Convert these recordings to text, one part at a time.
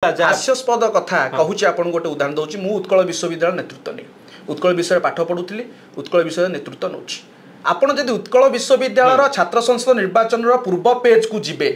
हास्यास्पद कथा कहूँ आपन गोटे उदाहरण दूसरी मु उत्कल विश्वविद्यालय नेतृत्व नहीं उत्कल विषय पाठ पढ़ुली उत्कल विषय नेतृत्व नौ आपड़ जदि उत्कल विश्वविद्यालय छात्र संसद निर्वाचन पूर्व पेज को जीवे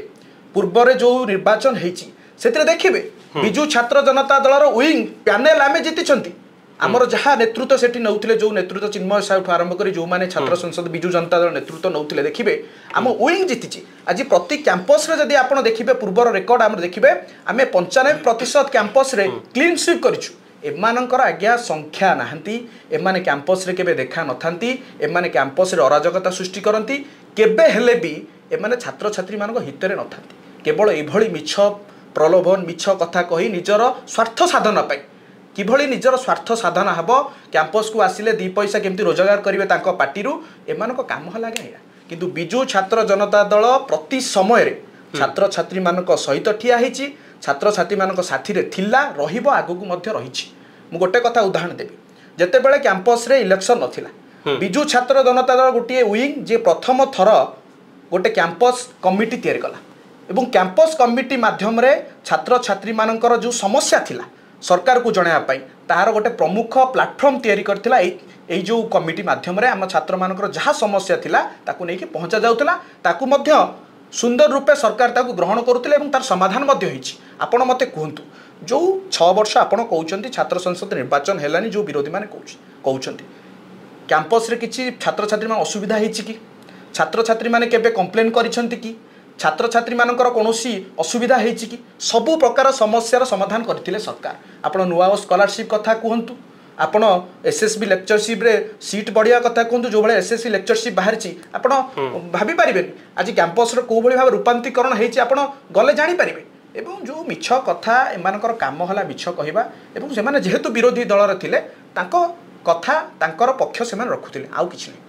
पूर्व जो निर्वाचन होती देखिए विजु छात्र जनता दलर विंग पैनेल आम जीति आमर जहाँ नेतृत्व से नौते जो नेतृत्व चिन्मय साहू आरंभ कर जो मैंने छात्र संसद विजु जनता दल नेतृत्व नौते देखिए आम विंग जीति आज प्रति कैंपस रे जदि आप देखिए पूर्वर रेकर्ड आम देखिए आम 95% कैंपस रे क्लीन स्वीप करूँ एमानकर आज्ञा संख्या नहांती एमाने कैंपस रे केबे देखा नथांती एमाने कैंपस रे अराजकता सृष्टि करंती केबे हेले भी एमाने छात्र छात्री मानक हितरे नथांती केवल एभली मिछ प्रलोभन मिछ कथा कही निजर स्वार्थ साधन पाई किभली निजर स्वार्थ साधन हब कैंपस को आसिले दी पैसा केमती रोजगार करेंगे तांको पार्टी एमान काम है या किंतु विजु छात्र जनता दल प्रति समय रे छात्र छात्री मानक सहित ठिया होती छात्र छात्री मानक साथी रे थिला रहिबो आगकू मध्य रहिछि मु गोटे कथा उदाहरण देबी जेतेबेले कैंपस रे इलेक्शन नथिला विजु छात्र जनता दल गोटे विंग जे प्रथम थर गोटे कैंपस कमिटी तैयार कला एवं कैंपस कमिटी माध्यम रे छात्र छात्री मानकर जो समस्या थिला सरकार को जणाया तार गोटे प्रमुख प्लाटफर्म तैयारी करथिला एई जो कमिटी माध्यम रे आम छात्र मानकर जहाँ समस्या थिला ताकू नेकी पहुँचा जाउथिला ताकू मध्य सुंदर रूपे सरकार ताकू ग्रहण करुथिले एवं तार समाधान मध्य होईछि आपण मते कहंतु जो 6 वर्ष आपण कहउचंती छात्र संसद निर्वाचन हेलानी जो विरोधी माने कहउचंती कैंपस रे किछि छात्र छात्री मान असुविधा होईछि कि छात्र छात्री माने केबे कंप्लेन करिसंती कि छात्र छात्री मानकर कोनोसी असुविधा होईछि कि सबु प्रकार समस्यार समाधान करथिले सरकार आपण नुआ स्कॉलरशिप कथा कहंतु आपण एसएसबी लेक्चरशिप रे सीट बढ़िया कथा कहतु जो भाई एसएससी लेक्चरशिप बाहरी आपण भाभी पारे आज कैंपस को भाव रूपांतरीकरण होती आप गले जानीपारे एवं जो मिछ कथा एमानकर काम है मिछ कहवा एवं से जेहेतु विरोधी दलर थिले तांको कथा तांकर पक्ष से रखुले आउ किछि नहीं।